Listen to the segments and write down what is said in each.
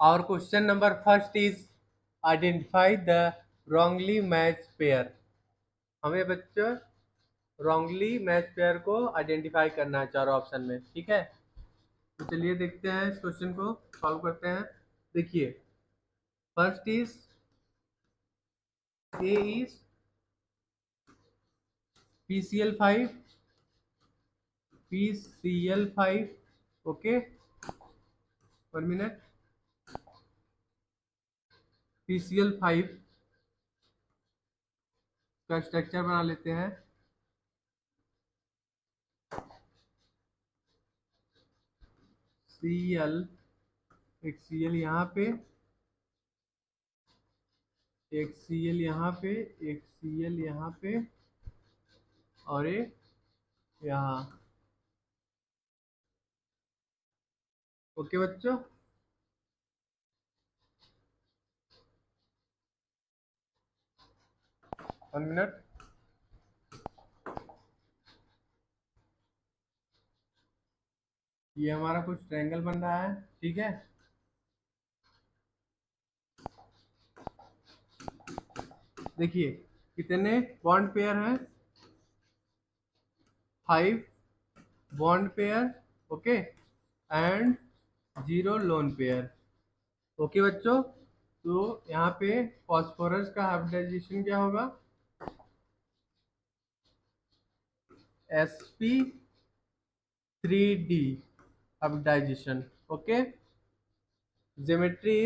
Our question number first is identify the wrongly matched pair. हमें बच्चों wrongly matched pair को identify करना है चारों ऑप्शन में, ठीक है। तो चलिए देखते हैं इस क्वेश्चन को सॉल्व करते हैं। देखिए first is a is PCl5 PCl5 okay 1 minute PCl5 का स्ट्रक्चर बना लेते हैं। Cl एक Cl यहाँ पे, एक Cl यहाँ पे, एक Cl यहाँ पे और एक यहाँ। ओके बच्चों, 1 मिनट। ये हमारा कुछ ट्रायंगल बन रहा है, ठीक है। देखिए कितने बॉन्ड पेयर हैं, 5 bond pair, okay, and 0 lone pair. Okay बच्चों, तो यहाँ पे फॉस्फोरस का हाइब्रिडाइजेशन क्या होगा, sp3d hybridization, okay. Geometry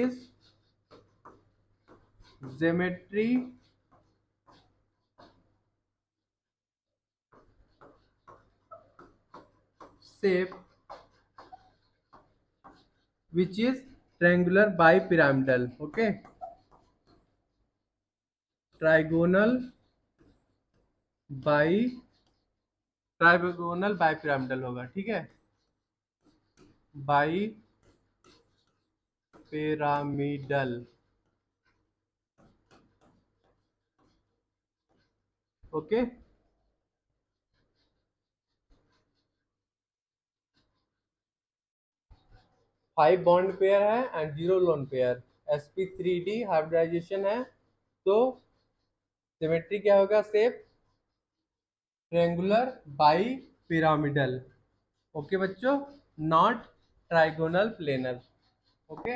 shape which is triangular bipyramidal, okay, trigonal bipyramidal होगा, ठीक है, बाईपिरामिडल, ओके। 5 बॉन्ड पेयर है and 0 lone pair, sp3d hybridization है, तो सिमेट्री क्या होगा, shape triangular bipyramidal, okay बच्चों, नॉट ट्राइगोनल प्लेनर, ओके।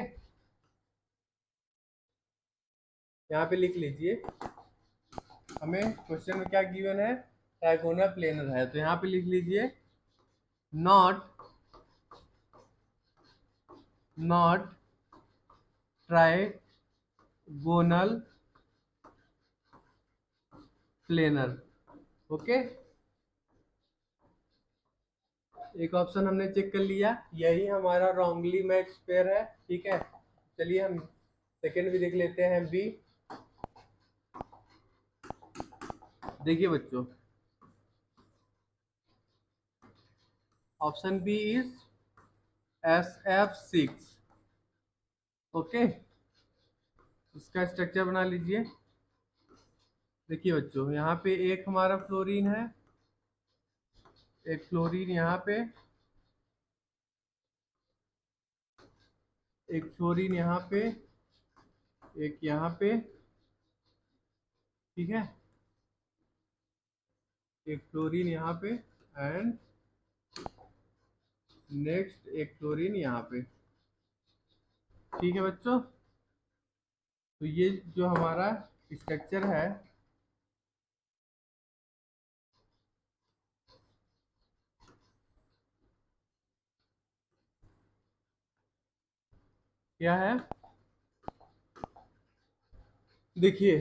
यहाँ पे लिख लीजिए, हमें क्वेश्चन में क्या गिवन है, ट्राइगोनल प्लेनर है, तो यहाँ पे लिख लीजिए नॉट ट्राइगोनल प्लेनर, ओके। एक ऑप्शन हमने चेक कर लिया, यही हमारा रॉन्गली मैच पेयर है, ठीक है। चलिए हम सेकेंड भी देख लेते हैं, बी। देखिए बच्चों, option B is SF6, okay. इसका स्ट्रक्चर बना लीजिए। देखिए बच्चों, यहाँ पे एक हमारा फ्लोरीन है, एक फ्लोरीन यहाँ पे, एक फ्लोरीन यहाँ पे, एक यहाँ पे, ठीक है, एक फ्लोरीन यहाँ पे एंड नेक्स्ट एक फ्लोरीन यहाँ पे, ठीक है बच्चों। तो ये जो हमारा स्ट्रक्चर है, क्या है, देखिए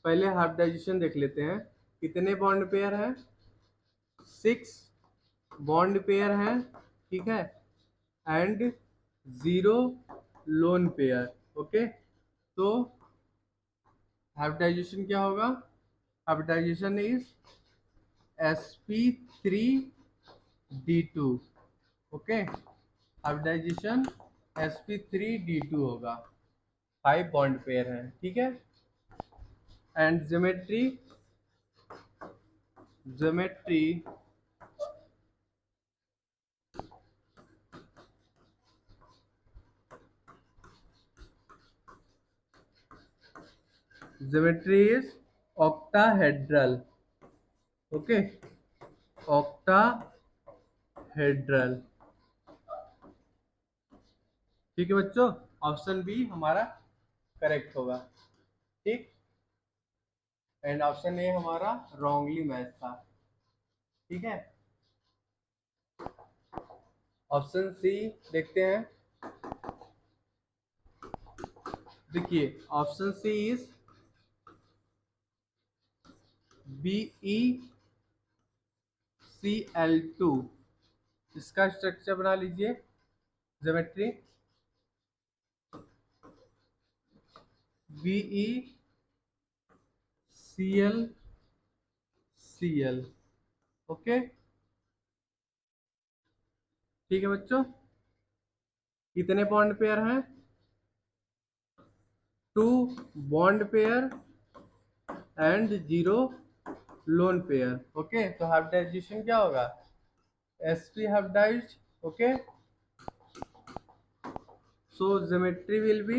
पहले हाइब्रिडाइजेशन देख लेते हैं। कितने बॉन्ड पेयर है, 6 बॉन्ड पेयर हैं, ठीक है, एंड 0 लोन पेयर, ओके। तो हाइब्रिडाइजेशन क्या होगा, hybridization is sp3d2, okay. Hybridisation sp3d2 होगा, 5 बॉन्ड पेयर हैं, ठीक है। And geometry geometry is octahedral. Okay, octahedral. ठीक है बच्चों, ऑप्शन बी हमारा करेक्ट होगा। ठीक, एंड ऑप्शन ए हमारा रॉन्गली मैच था। ठीक है, ऑप्शन सी देखते हैं। देखिए, ऑप्शन सी इज BeCl2। इसका स्ट्रक्चर बना लीजिए, ज्योमेट्री। BeCl okay. ठीक है बच्चों, कितने बॉन्ड पेयर हैं? 2 bond pair and 0 lone pair. Okay, तो हाइब्रिडाइजेशन क्या होगा? sp hybridized। Okay, so geometry will be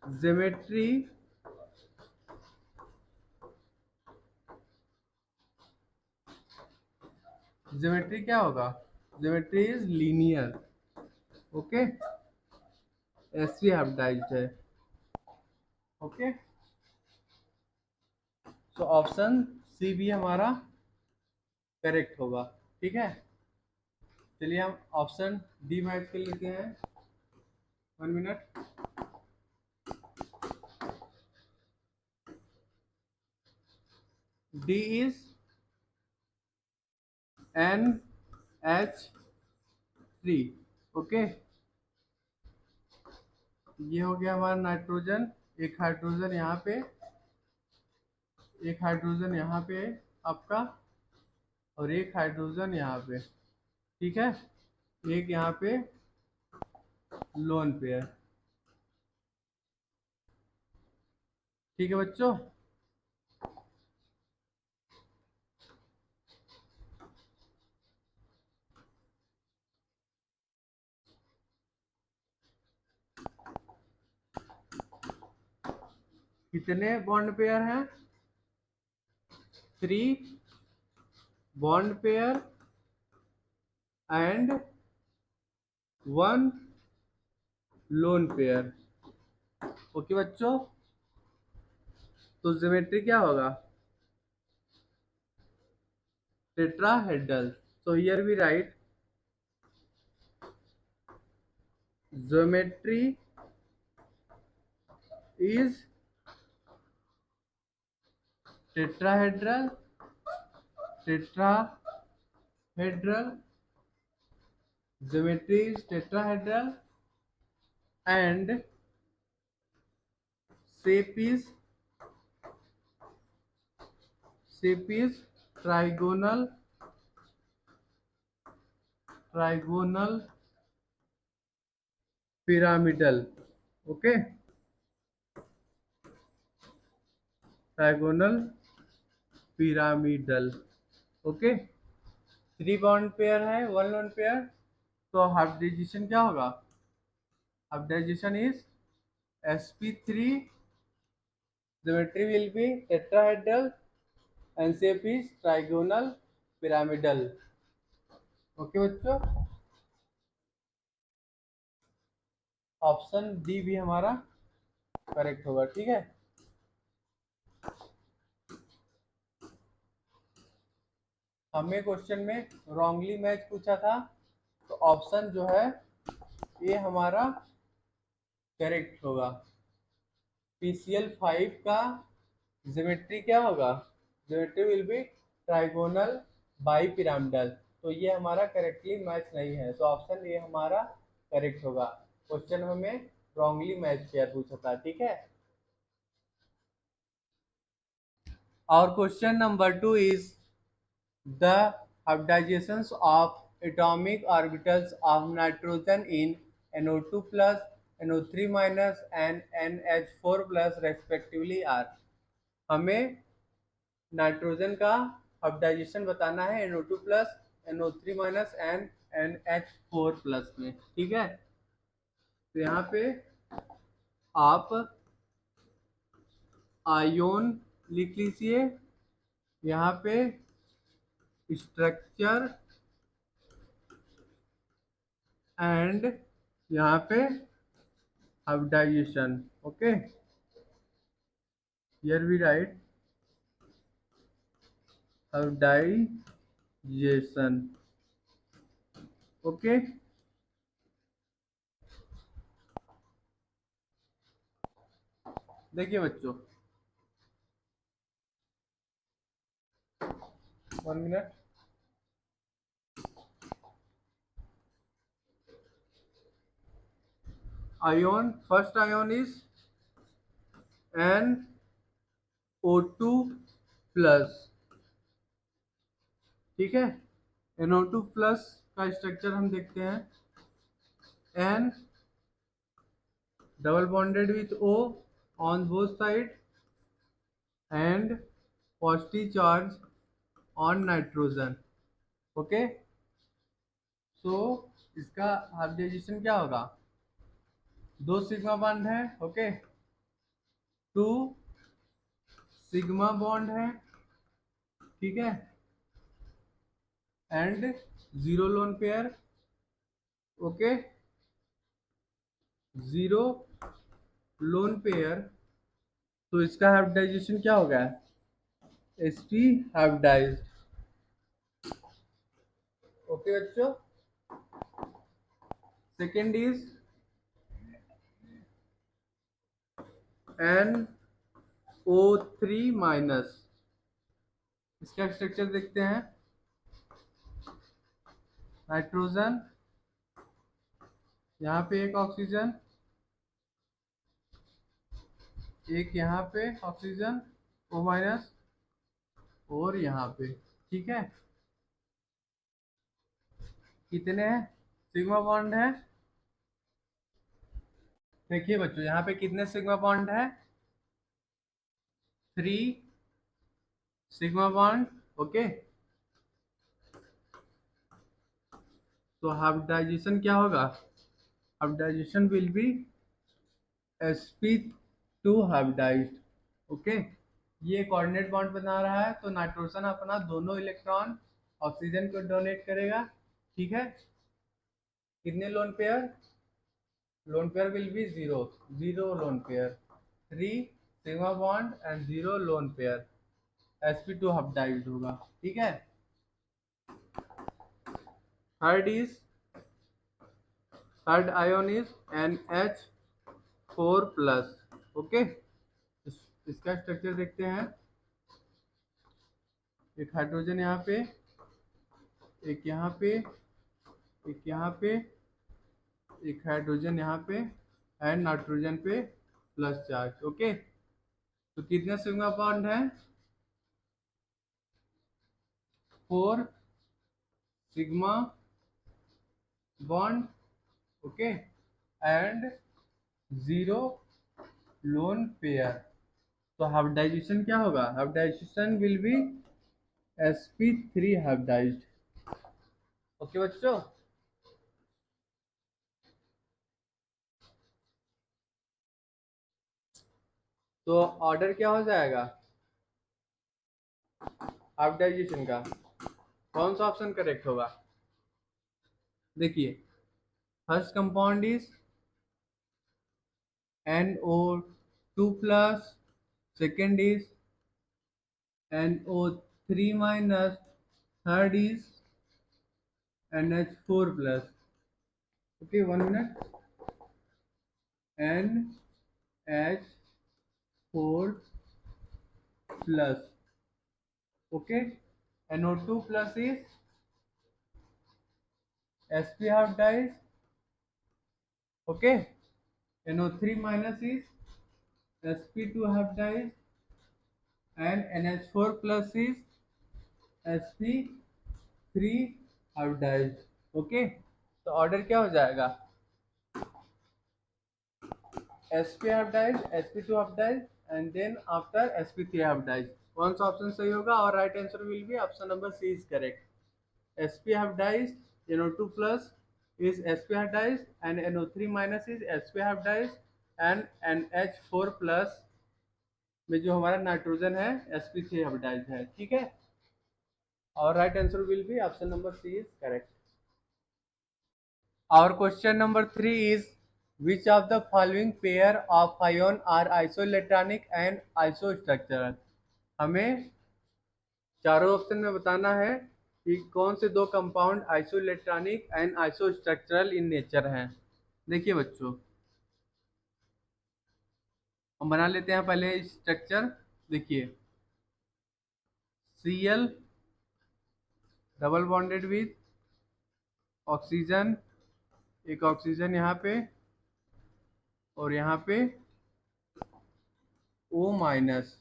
geometry geometry क्या होगा? Geometry is linear. Okay, sp hybridized है। ओके, तो ऑप्शन सी भी हमारा करेक्ट होगा। ठीक है, चलिए हम ऑप्शन डी मैच कर लेते हैं। 1 minute. D is NH3। Okay, ये हो गया हमारा नाइट्रोजन। एक हाइड्रोजन यहाँ पे, एक हाइड्रोजन यहाँ पे आपका, और एक हाइड्रोजन यहाँ पे। ठीक है, एक यहाँ पे लोन पेयर। ठीक है बच्चों, कितने बॉन्ड पेयर हैं? 3 bond pair and 1 lone pair. Okay बच्चों, तो ज्योमेट्री क्या होगा? Tetrahedral. So here we write geometry is tetrahedral, tetrahedral, geometry is tetrahedral and shape is shape is trigonal, trigonal pyramidal। Okay, trigonal pyramidal. Okay, 3 bond pair है, 1 lone pair. तो hybridisation क्या होगा? Hybridization is sp3, geometry will be tetrahedral and shape is trigonal pyramidal। Okay बच्चों, option D भी हमारा correct होगा। ठीक है, हमें क्वेश्चन में रॉन्गली मैच पूछा था, तो ऑप्शन जो है ये हमारा करेक्ट होगा। PCl5 का ज्योमेट्री क्या होगा? Geometry will be trigonal bi pyramidal. तो ये हमारा करेक्टली मैच नहीं है, तो ऑप्शन ए हमारा करेक्ट होगा। क्वेश्चन हमें रॉन्गली मैच किया पूछा था। ठीक है, और question number 2 is the hybridizations of atomic orbitals of nitrogen in NO2 plus, NO3 minus and NH4 plus respectively are। हमें नाइट्रोजन का हाइब्रिडाइजेशन बताना है NO2 plus, NO3 minus and NH4 plus में। ठीक है, तो यहाँ पे आप आयोन लिख लीजिए, यहाँ पे स्ट्रक्चर एंड यहाँ पे hybridization. Okay, here we write hybridization. Okay, देखिए बच्चों, 1 minute. Ion, first ion is NO2 plus. ठीक है, NO2 प्लस का स्ट्रक्चर हम देखते हैं। N double bonded with O on both side and positive charge on nitrogen. Okay, so इसका hybridisation क्या होगा? 2 सिग्मा बॉन्ड है। ओके, 2 सिग्मा बॉन्ड है, ठीक है, and 0 lone pair. Okay, 0 lone pair, तो इसका हाइब्रिडाइजेशन क्या होगा? sp hybridised. ओके बच्चों, सेकेंड इज NO3 माइनस। इसका स्ट्रक्चर देखते हैं। नाइट्रोजन, यहाँ पे एक ऑक्सीजन, एक यहाँ पे ऑक्सीजन O माइनस, और यहाँ पे। ठीक है, कितने हैं सिग्मा बॉन्ड है? देखिए बच्चों, यहाँ पे कितने सिग्मा बॉन्ड है? 3 सिग्मा बॉन्ड। ओके, तो हाइब्रिडाइजेशन क्या होगा? Hybridisation will be sp2 hybridized. Okay, ये कोऑर्डिनेट बॉन्ड बना रहा है, तो नाइट्रोजन अपना दोनों इलेक्ट्रॉन ऑक्सीजन को डोनेट करेगा। ठीक है, कितने lone pair? Lone pair will be 0, 0 lone pair. 3 sigma bond and 0 lone pair, sp2 hybridized होगा। ठीक है, third third ion is NH4 plus. Okay, इसका स्ट्रक्चर देखते हैं। एक हाइड्रोजन यहाँ पे, एक यहाँ पे, एक यहाँ पे, एक हाइड्रोजन यहाँ पे, एंड नाइट्रोजन पे प्लस चार्ज। ओके, तो कितने सिग्मा बॉन्ड है? 4 sigma bond. Okay, and 0 lone pair. तो हाइब्रिडाइजेशन क्या होगा? Hybridisation will be sp3 hybridized. Okay बच्चों, तो ऑर्डर क्या हो जाएगा हाइब्रिडाइजेशन का? कौन सा ऑप्शन करेक्ट होगा? देखिए, first compound is NO2 plus, second is NO3 minus, third is NH4 plus. Okay, 1 minute. NH4 plus. Okay, NO2 plus is sp hybridised. Okay, NO3 minus is sp2 hybridized and NH4 plus is sp3 hybridized। Okay, तो order क्या हो जाएगा? sp hybridized, sp2 hybridized and then after sp3 hybridized। कौन सा option सही होगा? और right answer will be option number C is correct. sp hybridized NO2 plus is sp hybridized and NO3 minus is sp hybridized and NH4 plus में जो हमारा nitrogen है sp3 hybridised है, ठीक है। और right answer will be option number C is correct. Our question number 3 is which of the following pair of ion are isoelectronic and isostructural? हमें चारों ऑप्शन में बताना है कि कौन से दो compound isoelectronic and isostructural in nature हैं। देखिए बच्चों, हम बना लेते हैं पहले स्ट्रक्चर। देखिए Cl double bonded with oxygen, एक ऑक्सीजन यहाँ पे और यहाँ पे O माइनस,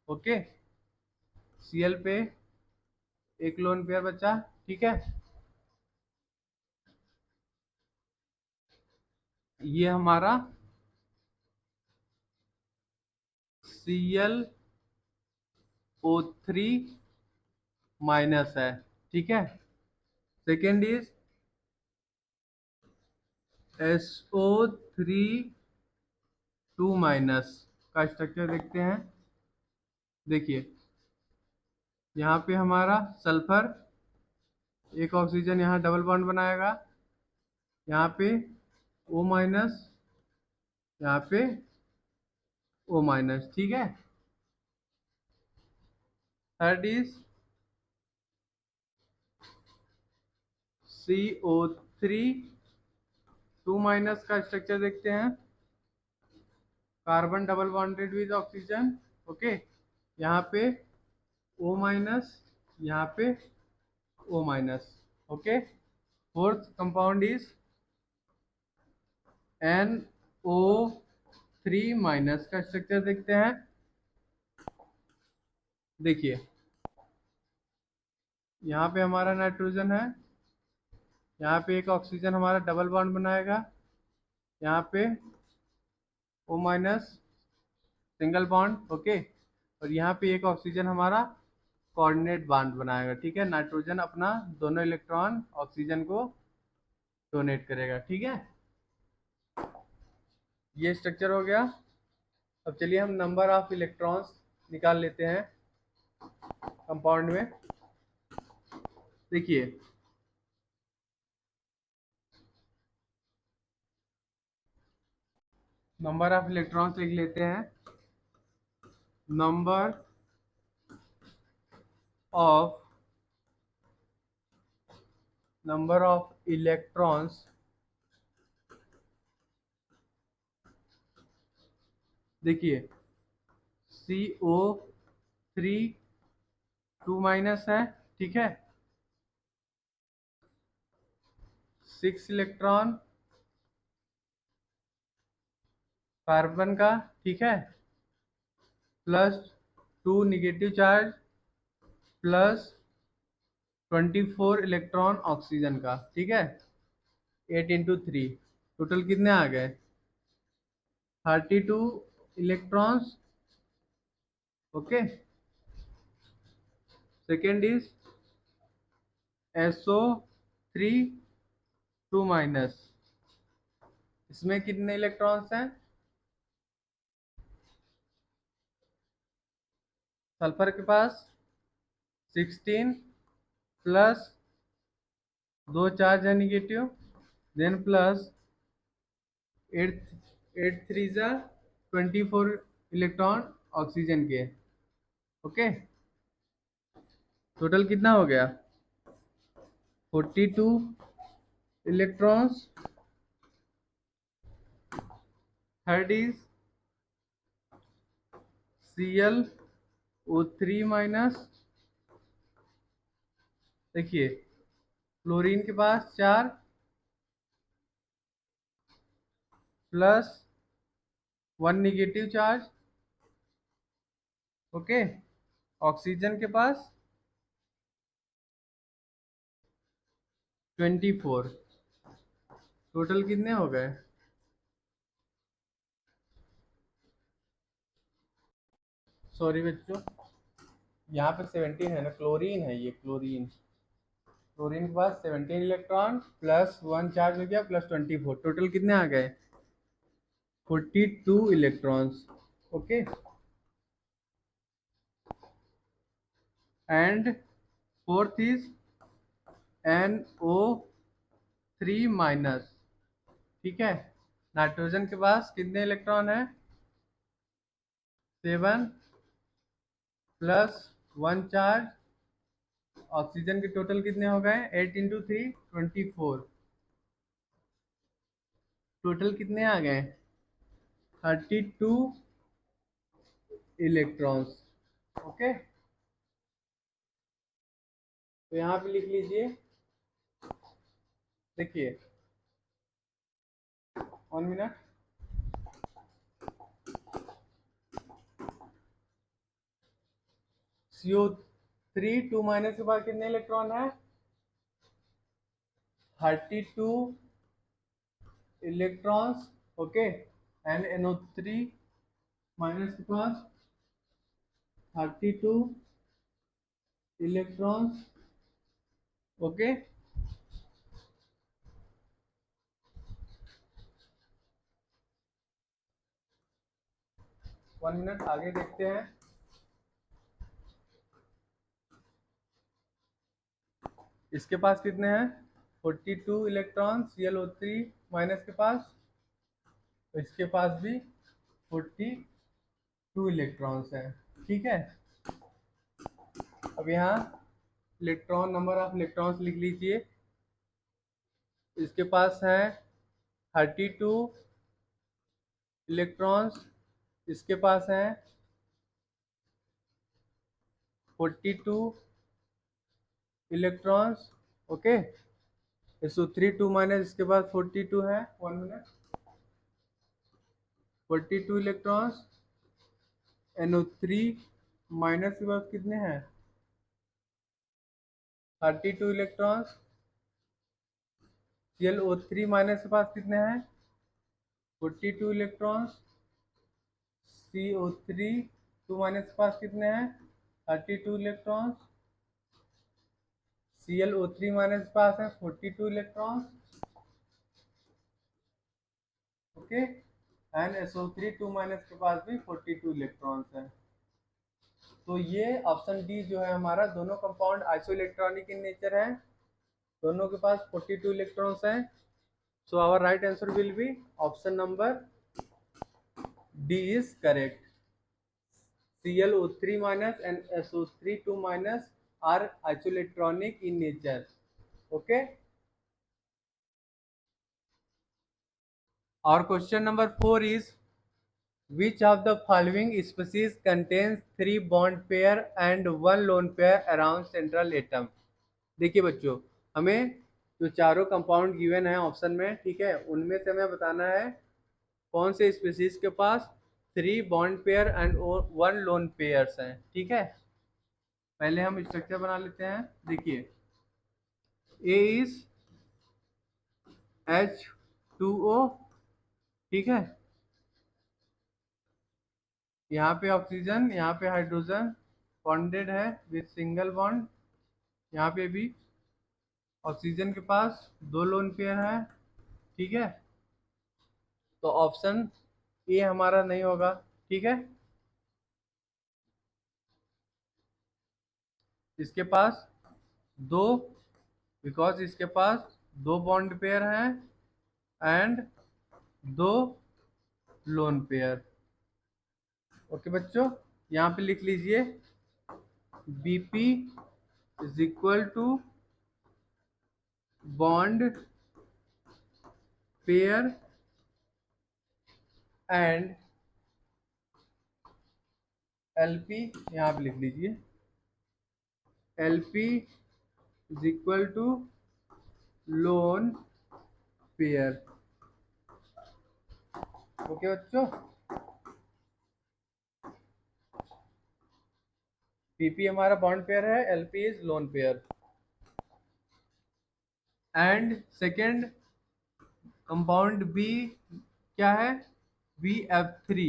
ओके। Cl पे एक लोन पेयर बचा, ठीक है। ये हमारा ClO3 माइनस है, ठीक है। सेकेंड इज SO3 2 माइनस का स्ट्रक्चर देखते हैं। देखिए यहाँ पे हमारा सल्फर, एक ऑक्सीजन यहाँ डबल बॉन्ड बनाएगा, यहाँ पे O माइनस, यहाँ पे O माइनस, ठीक है। थर्ड इज CO3 2 माइनस का स्ट्रक्चर देखते हैं। Carbon double bonded with oxygen, okay. यहाँ पे O माइनस, यहाँ पे O minus, okay. Fourth compound is NO3 minus का स्ट्रक्चर देखते हैं। देखिए यहाँ पे हमारा नाइट्रोजन है, यहाँ पे एक ऑक्सीजन हमारा डबल बॉन्ड बनाएगा, यहाँ पे O minus single bond, okay. और यहाँ पे एक ऑक्सीजन हमारा कोऑर्डिनेट बॉन्ड बनाएगा, ठीक है। नाइट्रोजन अपना दोनों इलेक्ट्रॉन ऑक्सीजन को डोनेट करेगा, ठीक है। ये स्ट्रक्चर हो गया। अब चलिए हम नंबर ऑफ इलेक्ट्रॉन्स निकाल लेते हैं कंपाउंड में। देखिए नंबर ऑफ इलेक्ट्रॉन्स लिख लेते हैं। नंबर ऑफ इलेक्ट्रॉन्स, देखिए CO3 2 माइनस है, ठीक है। 6 इलेक्ट्रॉन कार्बन का, ठीक है, plus 2 negative charge plus 24 electron oxygen का, ठीक है। 8 इंटू 3 टोटल कितने आ गए? 32 electrons, okay. Second is SO3 2 minus, इसमें कितने इलेक्ट्रॉन्स हैं? सल्फर के पास 16 प्लस 2 चार्ज है निगेटिव, देन प्लस 8 3 जा 24 इलेक्ट्रॉन ऑक्सीजन के, ओके। टोटल कितना हो गया? 42 electrons. Third is ClO3 minus, देखिए क्लोरीन के पास 4 plus 1 negative charge, okay. Oxygen के पास 24। टोटल कितने हो गए? सॉरी बच्चों, यहाँ पे 17 है ना, क्लोरीन है ये, क्लोरीन के पास 17 इलेक्ट्रॉन प्लस 1 चार्ज हो गया प्लस 24, टोटल कितने आ गए? 42 electrons, okay. And fourth is NO3 minus. ठीक है, नाइट्रोजन के पास कितने इलेक्ट्रॉन है? 7 प्लस 1 चार्ज। ऑक्सीजन के टोटल कितने हो गए? 8 × 3 24। टोटल कितने आ गए? 32 इलेक्ट्रॉन्स। ओके, तो यहाँ पे लिख लीजिए, देखिए 1 मिनट। CO3 2 माइनस के बाद कितने इलेक्ट्रॉन है? 32 electrons. Okay, and NO3 minus के पास 32 इलेक्ट्रॉन्स। ओके, वन मिनट आगे देखते हैं। इसके पास कितने हैं? 42 इलेक्ट्रॉन ClO3 माइनस के पास। इसके पास भी 42 इलेक्ट्रॉन्स हैं। ठीक है, अब यहाँ इलेक्ट्रॉन, नंबर ऑफ इलेक्ट्रॉन्स लिख लीजिए। इसके पास है 32 इलेक्ट्रॉन्स, इसके पास है 42 इलेक्ट्रॉन्स। ओके, SO3 2 माइनस, इसके पास 42 है। 1 मिनट। 42 इलेक्ट्रॉन्स, NO3 माइनस के पास कितने हैं? 32 इलेक्ट्रॉन्स। ClO3 माइनस के पास कितने हैं? 42 इलेक्ट्रॉन्स। CO3 2 माइनस के पास कितने हैं? 32 इलेक्ट्रॉन्स। ClO3 माइनस के पास है 42 electrons. Okay, and SO3 2 minus के पास भी 42 इलेक्ट्रॉन्स हैं। तो ये ऑप्शन डी जो है हमारा, दोनों compound isoelectronic in nature है, दोनों के पास 42 इलेक्ट्रॉन्स हैं। So our right answer will be option number D is correct. ClO3 minus and SO3 2 minus are isoelectronic in nature. Okay. Our question number 4 is, which of the following species contains 3 bond pair and 1 lone pair around central atom? देखिए बच्चों, हमें जो चारों compound given है option में, ठीक है, उनमें से हमें बताना है कौन से स्पीसीज के पास 3 bond pair and 1 lone pairs हैं। ठीक है, पहले हम स्ट्रक्चर बना लेते हैं। देखिए, ए इज H2O। ठीक है, यहाँ पे ऑक्सीजन, यहाँ पे हाइड्रोजन बॉन्डेड है विद सिंगल बॉन्ड। यहाँ पे भी ऑक्सीजन के पास 2 लोन पेयर है। ठीक है, तो ऑप्शन ए हमारा नहीं होगा। ठीक है, इसके पास 2, बिकॉज इसके पास 2 बॉन्ड पेयर हैं एंड 2 लोन पेयर। ओके बच्चों, यहाँ पे लिख लीजिए Bp is equal to bond pair and Lp, यहाँ पे लिख लीजिए Lp is equal to lone pair. Okay बच्चों, Pp हमारा बॉन्ड पेयर है, Lp is lone pair. And second compound B क्या है? BF3।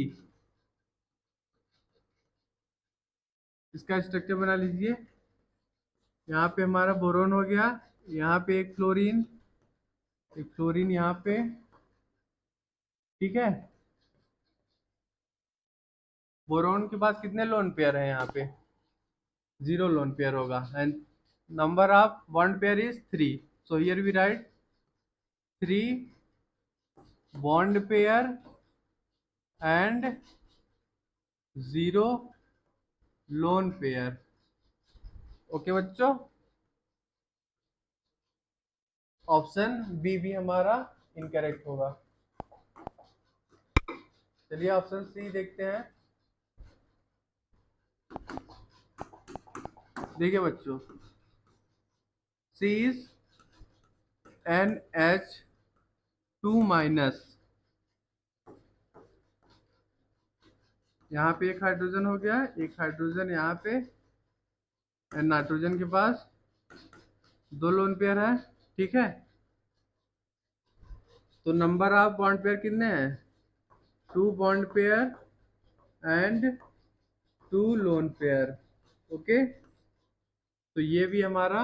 इसका स्ट्रक्चर बना लीजिए। यहाँ पे हमारा बोरोन हो गया, यहाँ पे एक फ्लोरीन यहाँ पे। ठीक है, बोरोन के पास कितने लोन पेयर हैं? यहाँ पे 0 lone pair होगा, and number of bond pair is 3. So here we write 3 bond pair and 0 lone pair. Okay बच्चों, ऑप्शन बी भी हमारा इनकरेक्ट होगा। चलिए ऑप्शन सी देखते हैं। देखिए बच्चों, सी इज NH2-, यहाँ पे एक हाइड्रोजन हो गया, एक हाइड्रोजन यहाँ पे, एंड नाइट्रोजन के पास 2 लोन पेयर है। ठीक है, तो नंबर ऑफ बॉन्ड पेयर कितने हैं? 2 bond pair and 2 lone pair. Okay, तो ये भी हमारा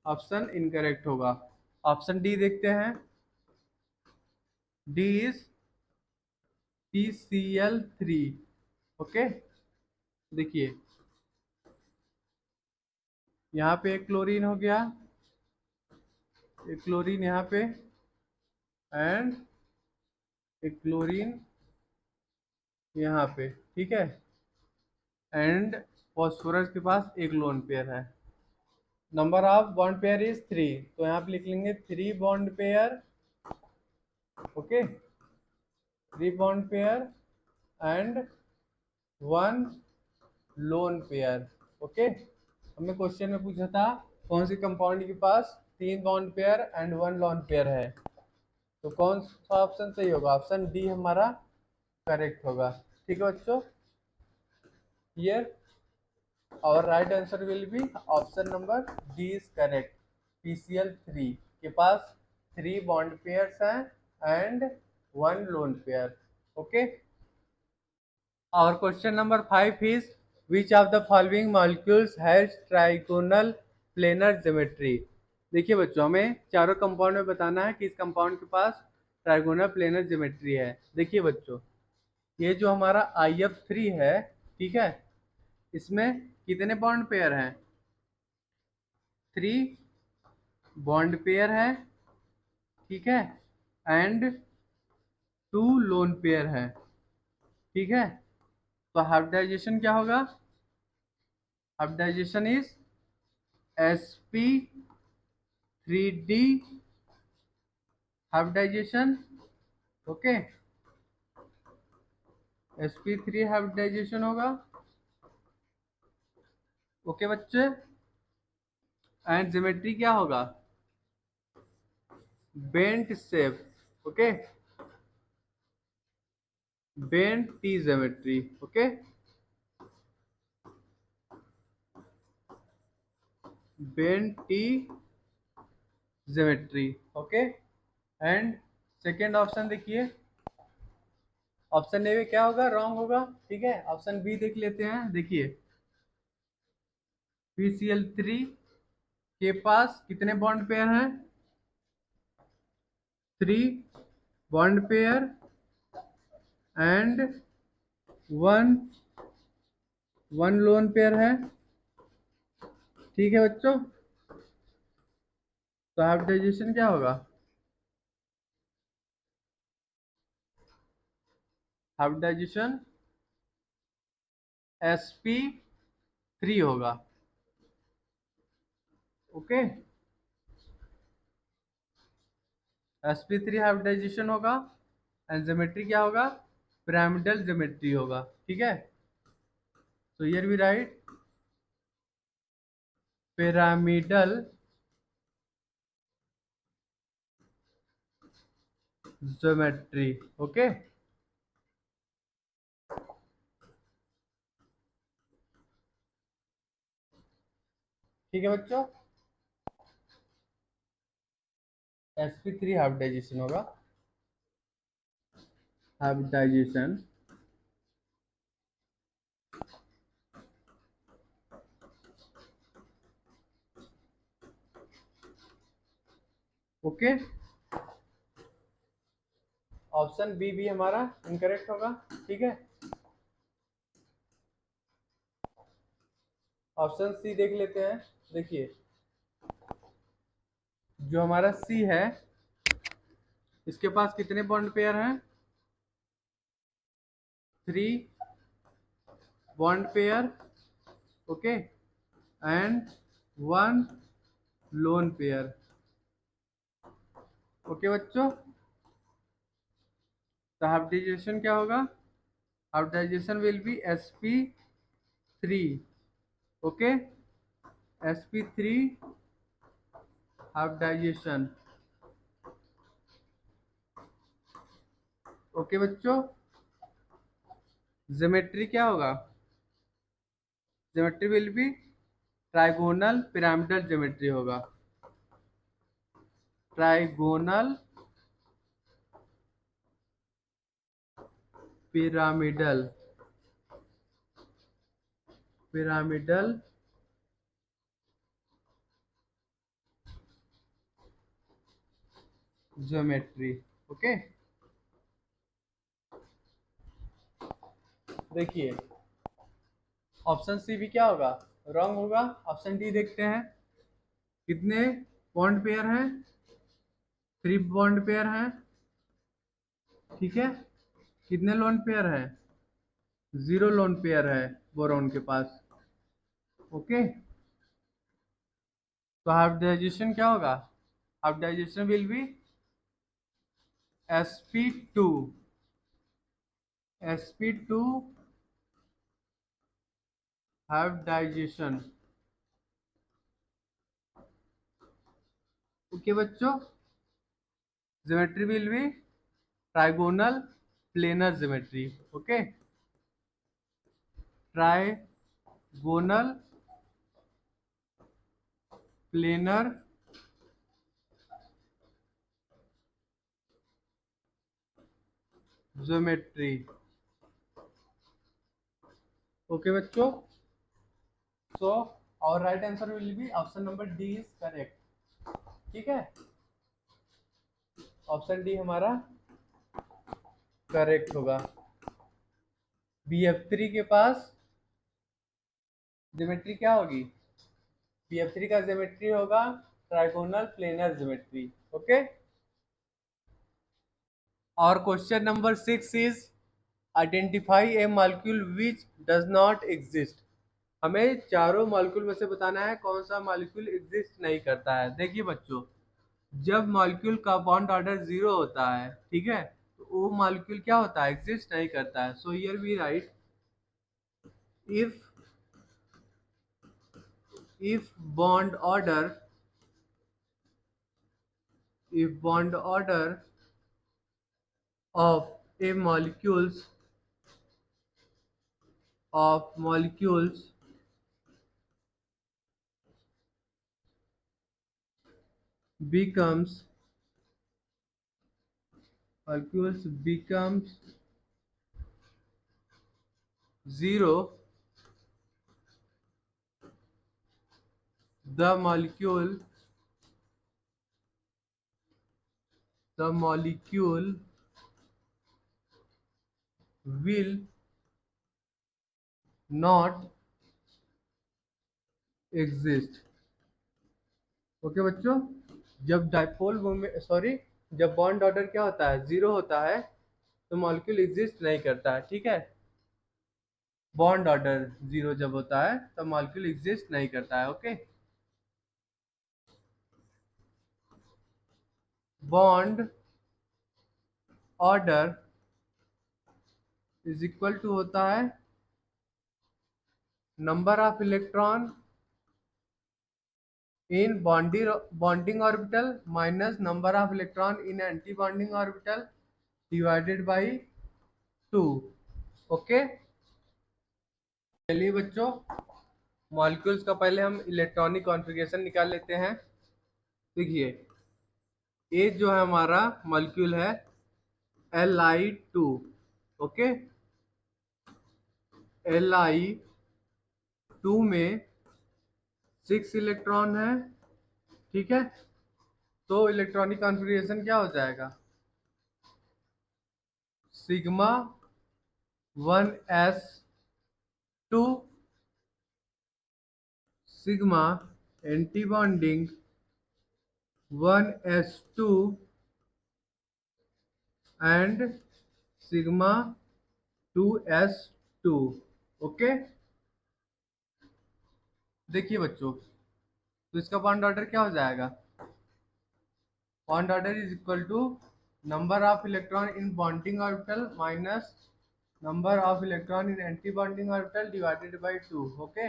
ऑप्शन इनकरेक्ट होगा। ऑप्शन डी देखते हैं। D is PCl3। ओके, देखिए यहाँ पे एक क्लोरीन हो गया, एक क्लोरीन यहाँ पे, एंड एक क्लोरीन यहाँ पे। ठीक है, एंड फॉस्फोरस के पास एक लोन पेयर है। Number of bond pair is 3, तो यहाँ पे लिख लेंगे 3 bond pair. Okay, 3 bond pair and 1 lone pair. Okay, हमें क्वेश्चन में पूछा था कौन सी कंपाउंड के पास 3 bond pair and 1 lone pair है, तो कौन सा ऑप्शन सही होगा? ऑप्शन डी हमारा करेक्ट होगा। ठीक है बच्चों, here our right answer will be option number D is correct. PCl3 के पास 3 बॉन्ड पेयर्स हैं and 1 lone pair. Okay, our question number 5 is which of the following molecules has trigonal planar geometry? देखिए बच्चों, हमें चारों compound में बताना है कि इस कंपाउंड के पास ट्राइगोनल प्लेनर ज्योमेट्री है। देखिए बच्चों, ये जो हमारा IF3 है, ठीक है, इसमें कितने बॉन्ड पेयर हैं? 3 बॉन्ड पेयर है, ठीक है, एंड 2 लोन पेयर है। ठीक है, तो हाइब्रिडाइजेशन क्या होगा? Hybridization is sp3d hybridization. Okay, sp3 hybridization होगा। ओके बच्चे, एंड ज्योमेट्री क्या होगा? Bent shape. Okay, bent T geometry. Okay, bent T geometry. Okay, and second option देखिए, ऑप्शन ए में क्या होगा? रॉन्ग होगा। ठीक है, ऑप्शन बी देख लेते हैं। देखिए PCl3 के पास कितने बॉन्ड पेयर हैं? 3 bond pair and 1 lone pair है। ठीक है बच्चों, तो हाइब्रिडाइजेशन क्या होगा? हाइब्रिडाइजेशन sp3 होगा। ओके, sp3 हाइब्रिडाइजेशन होगा, एंड ज्योमेट्री क्या होगा? पिरामिडल ज्योमेट्री होगा। ठीक है, तो here we write pyramidal geometry. Okay, ठीक है बच्चों, sp3 हाइब्रिडाइजेशन होगा। हाइब्रिडाइजेशन ओके, ऑप्शन बी भी हमारा इनकरेक्ट होगा। ठीक है, ऑप्शन सी देख लेते हैं। देखिए, जो हमारा सी है, इसके पास कितने बॉन्ड पेयर हैं? 3 bond pair, okay, and 1 lone pair. Okay बच्चों, तो हाइब्रिडाइजेशन क्या होगा? Hybridisation will be sp3, okay, sp3 hybridisation. Okay बच्चों, ज्योमेट्री क्या होगा? Geometry will be trigonal pyramidal geometry होगा। Trigonal pyramidal, pyramidal geometry, okay. देखिए, ऑप्शन सी भी क्या होगा? रॉन्ग होगा। ऑप्शन डी देखते हैं। कितने बॉन्ड पेयर हैं? 3 बॉन्ड पेयर हैं, ठीक है। कितने लोन पेयर हैं? 0 लोन पेयर है बोरॉन के पास, ओके। तो हाइब्रिडाइजेशन क्या होगा? Hybridisation will be sp2, sp2 hybridisation, okay बच्चों। Geometry will be trigonal planar geometry, okay. Trigonal planar geometry, okay बच्चों। सो और right answer will be option number D is correct, ठीक है। Option D हमारा correct होगा। BF3 के पास geometry क्या होगी? BF3 का ज्योमेट्री होगा ट्राइगोनल प्लेनर ज्योमेट्री, ओके। और question number 6 is identify A molecule which does not exist. हमें चारों मॉलिक्यूल में से बताना है कौन सा मॉलिक्यूल एग्जिस्ट नहीं करता है। देखिए बच्चों, जब मॉलिक्यूल का बॉन्ड ऑर्डर 0 होता है, ठीक है, तो वो मॉलिक्यूल क्या होता है? एग्जिस्ट नहीं करता है। So here we write, if bond order, if bond order of a molecules becomes zero, the molecule will not exist, okay बच्चों। जब डाइपोल मोमेंट, सॉरी, जब बॉन्ड ऑर्डर क्या होता है? 0 होता है, तो मॉलिक्यूल एग्जिस्ट नहीं करता है, ठीक है। बॉन्ड ऑर्डर 0 जब होता है तो मॉलिक्यूल एग्जिस्ट नहीं करता है, okay. Bond order is equal to होता है number of electron in bonding orbital minus number of electron in anti bonding orbital divided by 2, okay. चलिए बच्चों, मॉलिक्यूल्स का पहले हम इलेक्ट्रॉनिक कॉन्फ़िगरेशन निकाल लेते हैं। देखिए, ये जो है हमारा मॉलिक्यूल है Li2, ओके। Li2 में 6 इलेक्ट्रॉन है, ठीक है। तो इलेक्ट्रॉनिक कॉन्फ़िगरेशन क्या हो जाएगा? Sigma 1s2 sigma anti bonding 1s2 and sigma 2s2। Okay, देखिए बच्चों, तो इसका बॉन्ड ऑर्डर क्या हो जाएगा? Bond order is equal to number of electron in bonding orbital minus number of electron in anti bonding orbital divided by 2। Okay,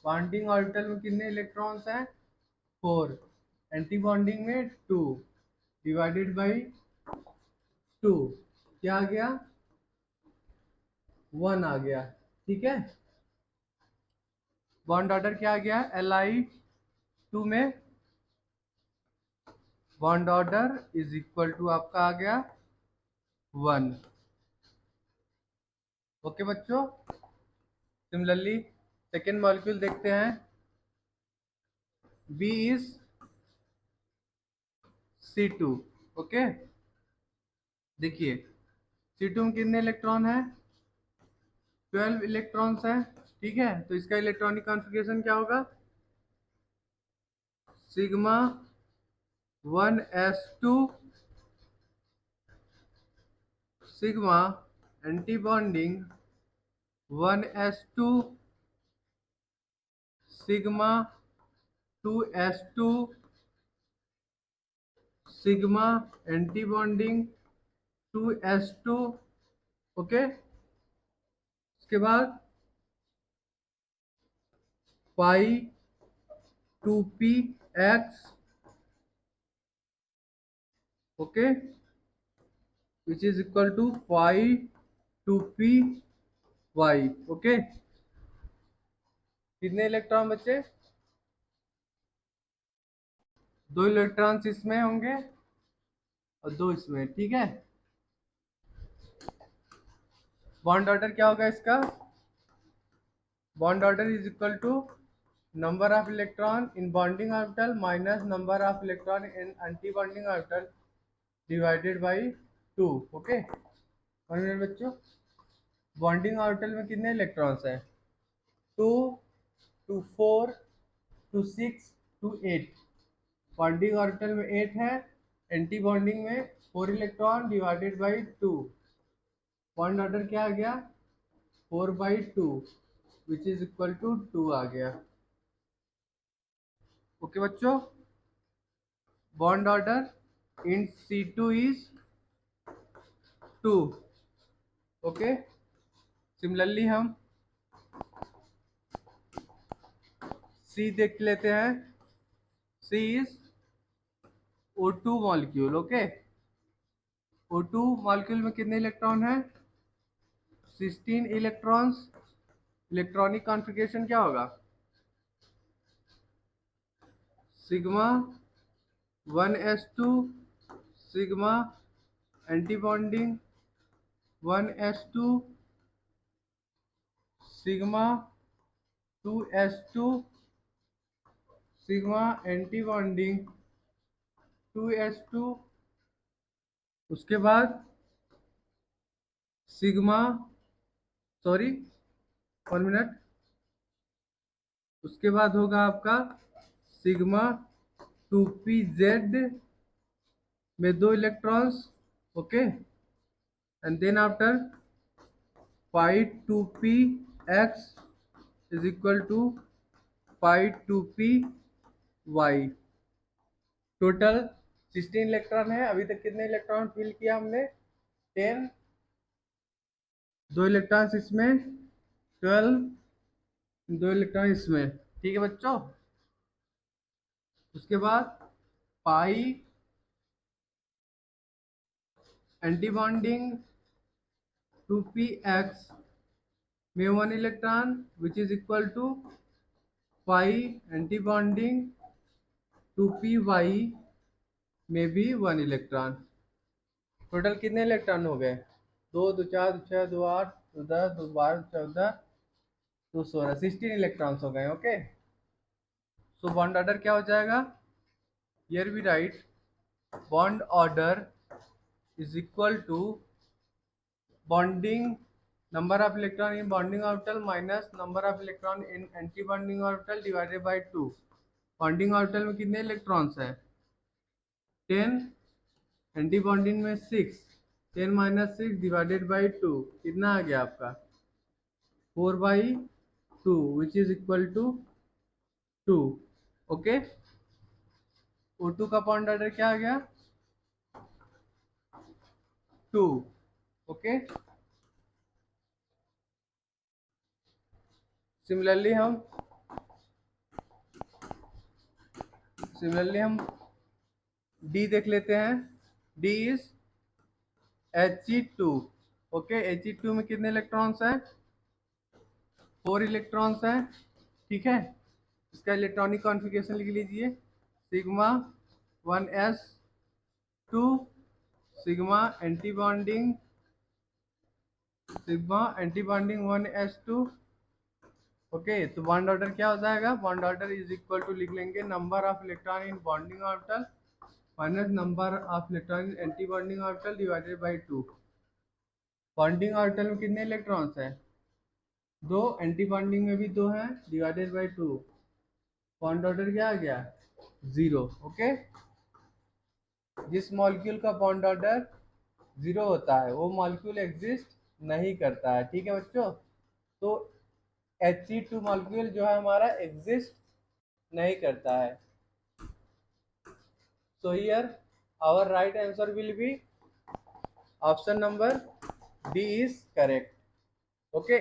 bonding orbital में कितने electrons हैं? 4। एंटी बॉन्डिंग में 2 डिवाइडेड बाय 2 क्या आ गया? 1 आ गया। ठीक है, बॉन्ड ऑर्डर क्या आ गया? Li2 में bond order is equal to आपका आ गया 1। ओके बच्चों, सिमिलरली सेकेंड मॉलिक्यूल देखते हैं। B is C2। ओके, देखिए C2 में कितने इलेक्ट्रॉन है? 12 इलेक्ट्रॉन्स है। ठीक है, तो इसका इलेक्ट्रॉनिक कॉन्फ़िगरेशन क्या होगा? Sigma 1s2 sigma anti bonding 1s2 sigma 2s2 sigma anti bonding 2s2। Okay, उसके बाद pi 2px। Okay, which is equal to pi 2py। ओके, कितने इलेक्ट्रॉन बचे? 2 इलेक्ट्रॉन्स इसमें होंगे और 2 इसमें। ठीक है, बॉन्ड ऑर्डर क्या होगा इसका? Bond order is equal to number of electron in bonding orbital minus number of electron in anti bonding orbital divided by 2। Okay, और मेरे बच्चों, बॉन्डिंग ऑर्बिटल में कितने इलेक्ट्रॉन्स हैं? 2 2 4 2 6 2 8। बॉन्डिंग ऑर्बिटल में 8 है, एंटी बॉन्डिंग में 4 electron divided by 2। Bond order क्या आ गया? 4/2 विच इज इक्वल टू 2 आ गया। ओके बच्चों, bond order in C2 is 2। Okay, similarly हम C देख लेते हैं। C is O2 molecule. Okay, O2 molecule में कितने इलेक्ट्रॉन है? 16 इलेक्ट्रॉन्स। इलेक्ट्रॉनिक कॉन्फ़िगरेशन क्या होगा? Sigma 1s2 sigma anti bonding 1s2 sigma 2s2 sigma anti bonding 2s2। उसके बाद सिग्मा, सॉरी 1 मिनट, उसके बाद होगा आपका सिग्मा 2pz में 2 electrons. Okay, and then after pi 2px is equal to pi 2py। Total 16 electron है। अभी तक कितने इलेक्ट्रॉन फिल किया हमने? 10। 2 इलेक्ट्रॉन्स इसमें, 12, 2 इलेक्ट्रॉन इसमें। ठीक है बच्चों, उसके बाद पाई एंटी बॉन्डिंग 2px में 1 electron which is equal to pi anti bonding 2py में भी 1 इलेक्ट्रॉन। टोटल कितने इलेक्ट्रॉन हो गए? 2 2 4 2 6 2 8 2 10 2 12 14 2 16, 16 इलेक्ट्रॉन्स हो गए। ओके, सो बॉन्ड ऑर्डर क्या हो जाएगा? Here we write bond order is equal to bonding number of electron in bonding orbital minus number of electron in anti bonding orbital divided by 2। Bonding orbital में कितने electrons हैं? 10। Anti bonding में 6। 10 minus 6 divided by 2 कितना आ गया आपका? 4/2 which is equal to 2। Okay, O2 का bond order क्या आ गया? 2। ओके, सिमिलरली हम डी देख लेते हैं। D is He2। Okay, He2 में कितने इलेक्ट्रॉन्स हैं? 4 इलेक्ट्रॉन्स हैं। ठीक है, इसका इलेक्ट्रॉनिक कॉन्फ़िगरेशन लिख लीजिए। Sigma 1s2 sigma anti bonding 1s2। Okay, तो बॉन्ड ऑर्डर क्या हो जाएगा? Bond order is equal to लिख लेंगे number of electron in bonding orbital minus number of electron in anti bonding orbital divided by 2। Bonding orbital में कितने electrons हैं? 2। Anti bonding में भी 2 हैं, डिवाइडेड बाई 2। बॉन्ड ऑर्डर क्या आ गया? 0। ओके, जिस मॉलिक्यूल का बॉन्ड ऑर्डर 0 होता है वो मॉलिक्यूल एग्जिस्ट नहीं करता है। ठीक है बच्चों, तो He2 मॉलिक्यूल जो है हमारा एग्जिस्ट नहीं करता है। So here our right answer will be option number D is correct. Okay,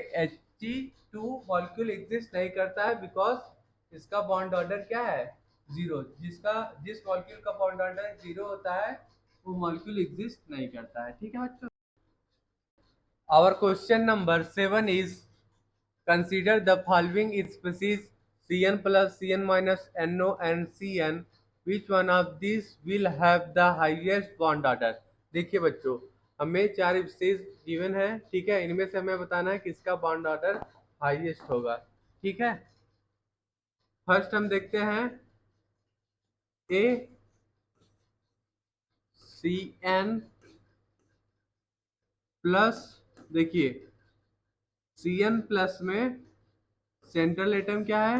He2 molecule exist नहीं करता है बिकॉज इसका बॉन्ड ऑर्डर क्या है? 0। जिस मॉलिक्यूल का बॉन्ड ऑर्डर 0 होता है वो मॉलिक्यूल एग्जिस्ट नहीं करता है। ठीक है बच्चों, our question number 7 is consider the following species Cn plus Cn minus NO and Cn, which one of these will have the highest bond order। देखिए बच्चों, हमें 4 स्पीसीज गिवन है। ठीक है, इनमें से हमें बताना है किसका बॉन्ड ऑर्डर हाईएस्ट होगा। ठीक है, फर्स्ट हम देखते हैं ए Cn प्लस। देखिए Cn प्लस में सेंट्रल एटम क्या है?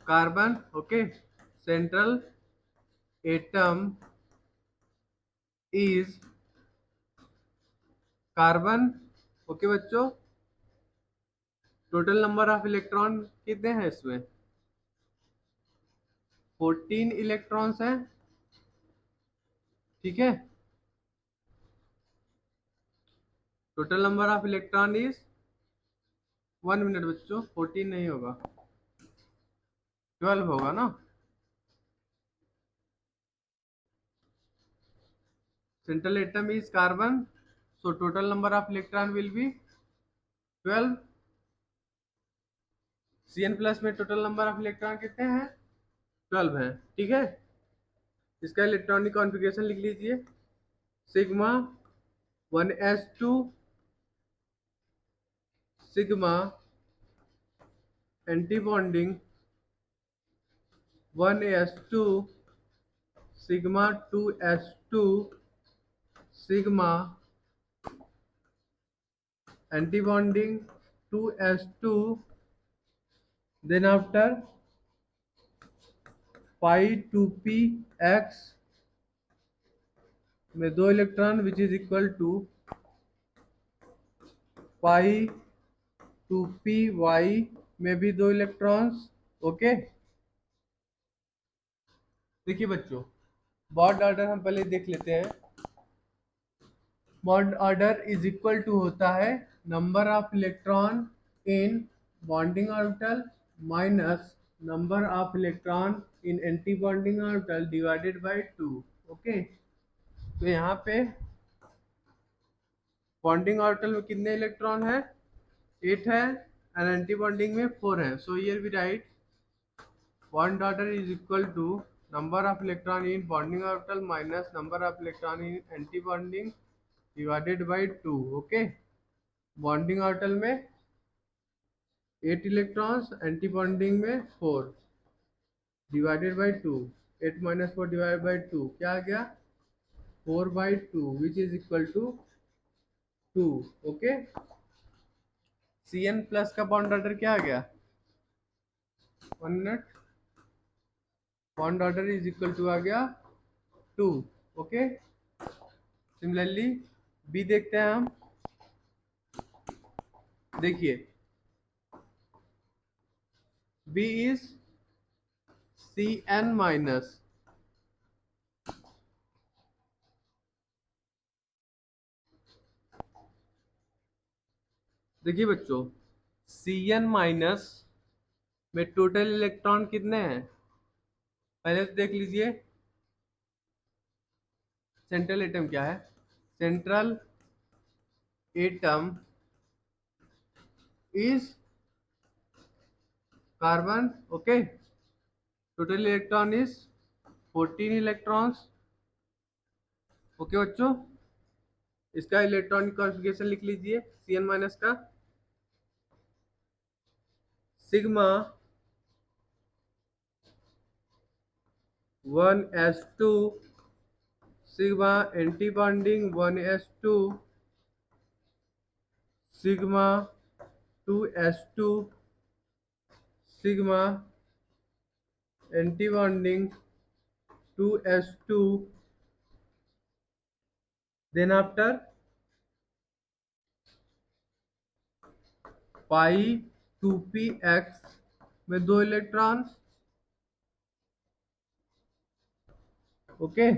Carbon. Okay, central atom is carbon. Okay बच्चों, टोटल नंबर ऑफ इलेक्ट्रॉन कितने हैं इसमें? 14 इलेक्ट्रॉन्स हैं। ठीक है, total number of electron is 1 minute बच्चों, 14 नहीं होगा, 12 होगा ना। Central atom is carbon, so total number of electron will be 12। Cn plus में टोटल नंबर ऑफ इलेक्ट्रॉन कितने हैं? 12 हैं। ठीक है, इसका इलेक्ट्रॉनिक कॉन्फ़िगरेशन लिख लीजिए। Sigma 1s2 sigma anti bonding 1s2 sigma 2s2 sigma anti bonding 2s2। then after pi 2p x में 2 electron which is equal to pi 2p y में भी 2 इलेक्ट्रॉन्स। ओके, देखिए बच्चों, बॉन्ड ऑर्डर हम पहले देख लेते हैं। Bond order is equal to होता है number of electron in bonding orbital minus number of electron in anti bonding orbital divided by 2। Okay, तो यहाँ पे बॉन्डिंग ऑर्बिटल में कितने इलेक्ट्रॉन है? 8 है, एंड एंटी बॉन्डिंग में 4 है। So here we write bond order is equal to number of electron in bonding orbital minus number of electron in anti bonding divided by 2। Okay, bonding orbital में 8 electrons, anti bonding में 4 divided by 2। 8 minus 4 divided by 2 क्या आ गया? 4/2 which is equal to 2। Okay, Cn+ का bond order क्या आ गया, 1 minute, bond order is equal to आ गया 2। ओके, सिमिलरली बी देखते हैं हम। देखिए बी इज Cn-, देखिए बच्चों Cn- में टोटल इलेक्ट्रॉन कितने हैं, पहले तो देख लीजिए सेंट्रल एटम क्या है। Central atom is carbon. Okay, total electron is 14 electrons. Okay बच्चों, इसका इलेक्ट्रॉनिक कॉन्फ़िगरेशन लिख लीजिए Cn- का, sigma 1s2, sigma anti bonding 1s2, sigma 2s2, sigma anti bonding 2s2, then after pi 2px में 2 electron. Okay,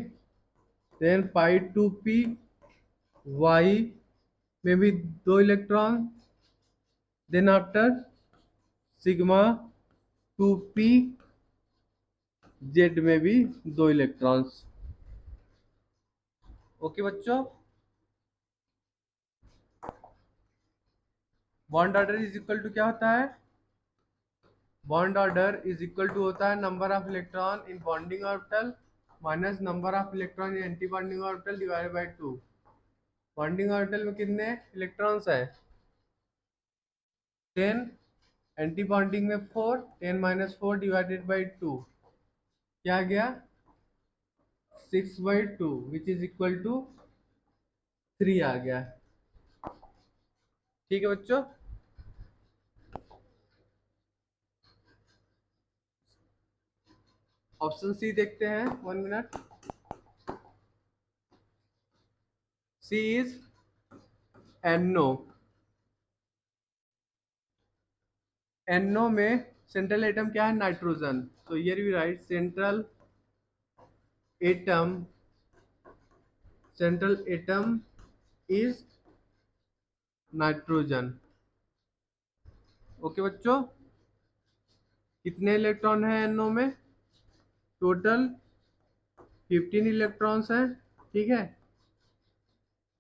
then pi 2p y में भी 2 electron, then after sigma 2p z में भी 2 electrons. Okay बच्चों, bond order is equal to क्या होता है, bond order is equal to होता है number of electron in bonding orbital minus number of electron in anti bonding orbital divided by 2। Bonding orbital में कितने इलेक्ट्रॉन्स है, 10, anti bonding में 4, 10 - 4 divided by 2 क्या आ गया 6/2 विच इज इक्वल टू 3 आ गया। ठीक है बच्चों, ऑप्शन सी देखते हैं, 1 minute. C is NO। NO में सेंट्रल एटम क्या है, नाइट्रोजन। तो here we write atom central atom is nitrogen. Okay बच्चों, कितने इलेक्ट्रॉन है NO में, टोटल 15 इलेक्ट्रॉन्स हैं। ठीक है,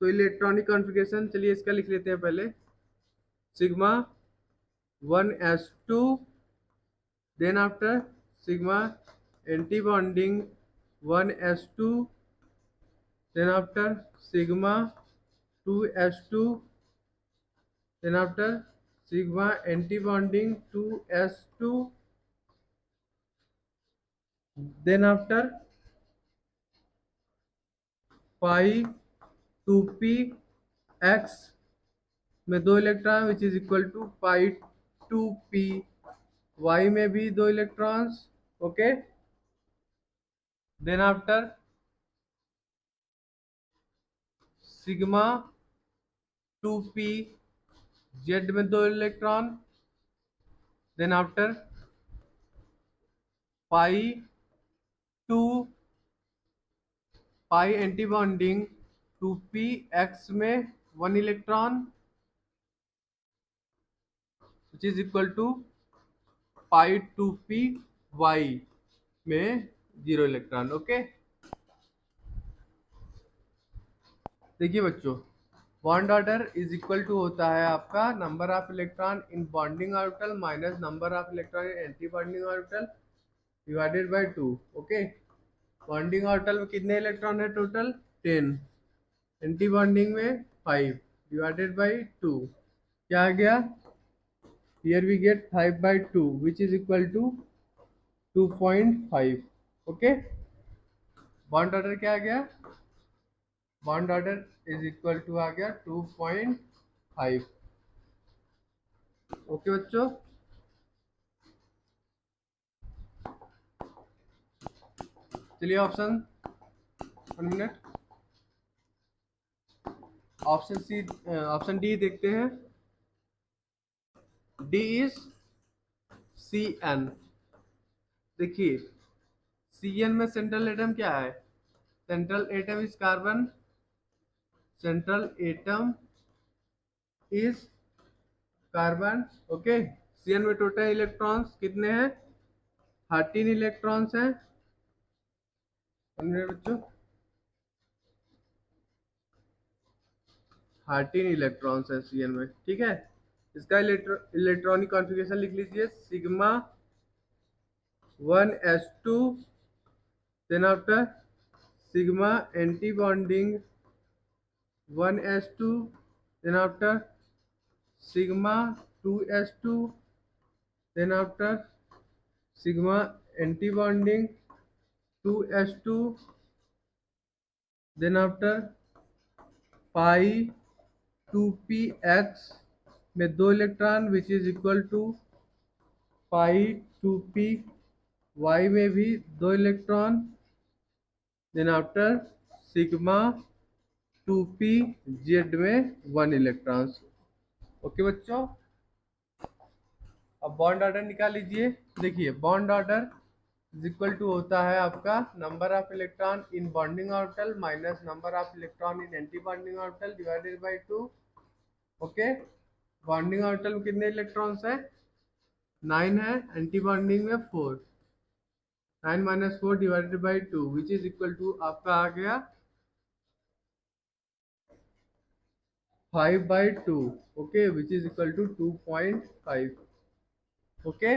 तो इलेक्ट्रॉनिक कॉन्फ़िगरेशन चलिए इसका लिख लेते हैं पहले, sigma 1s2, then after sigma anti bonding 1s2, then after sigma 2s2, then after sigma anti bonding 2s2, then after pi 2p x में 2 electron which is equal to pi 2p y में भी 2 electrons. Okay, then after sigma 2p z में 2 electron, then after pi 2 pi anti bonding 2p x में 1 electron which is equal to pi 2p y में 0 electron. Okay, देखिए बच्चों bond order is equal to होता है आपका number of electron in bonding orbital minus number of electron in anti bonding orbital divided by 2। Okay, bonding orbital में कितने electron है, total 10, anti bonding में 5 डिवाइडेड बाई 2 क्या आ गया, here we get 5/2 which is equal to 2.5। Okay, bond order क्या आ गया, bond order is equal to आ गया 2.5। ओके बच्चों, चलिए option 1 minute, option C, option D देखते हैं। D is C N. देखिए सी एन में सेंट्रल एटम क्या है? Central atom is carbon, central atom is carbon. Okay, C N में टोटल इलेक्ट्रॉन्स कितने हैं? 13 इलेक्ट्रॉन्स हैं। समझे बच्चों? 13 इलेक्ट्रॉन्स हैं सी एन में, ठीक है। इसका इलेक्ट्रॉनिक कॉन्फ़िगरेशन लिख लीजिए, sigma 1s2, then after sigma anti bonding 1s2, then after sigma 2s2, then after sigma anti-bonding 2s2, then after pi 2px में 2 electron which is equal to pi 2p y में भी 2 electron, then after sigma 2p z में 1 electron. Okay बच्चों, अब bond order निकाल लीजिए। देखिए bond order is equal to होता है आपका number of electron in bonding orbital minus number of electron in anti bonding orbital divided by 2। Okay, bonding orbital में कितने इलेक्ट्रॉन्स है? 9 है, एंटी बॉन्डिंग में 4। 9 minus 4 divided by 2 which is equal to आपका आ गया 5/2। Okay, which is equal to 2.5। Okay,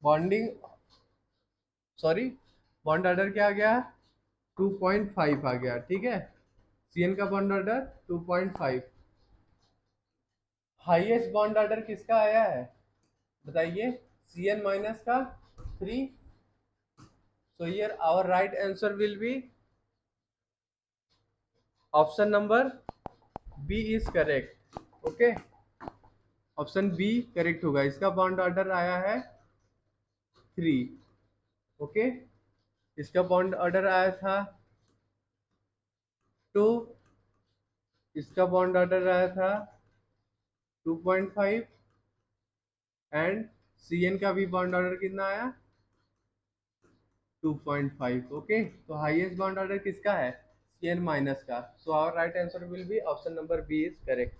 bonding, sorry, bond order क्या आ गया? 2.5 आ गया, ठीक है। सीएन का bond order 2.5। Highest bond order किसका आया है बताइए? सीएन माइनस का 3। So here our right answer will be option number B is correct. Okay, option B correct होगा। इसका बॉन्ड ऑर्डर आया है 3। ओके, इसका बॉन्ड ऑर्डर आया था 2, इसका बॉन्ड ऑर्डर आया था 2.5 एंड सीएन का भी बॉन्ड ऑर्डर कितना आया? 2.5। ओके, तो हाईएस्ट बॉन्ड ऑर्डर किसका है? सीएन माइनस का। So our right answer will be option number B is correct.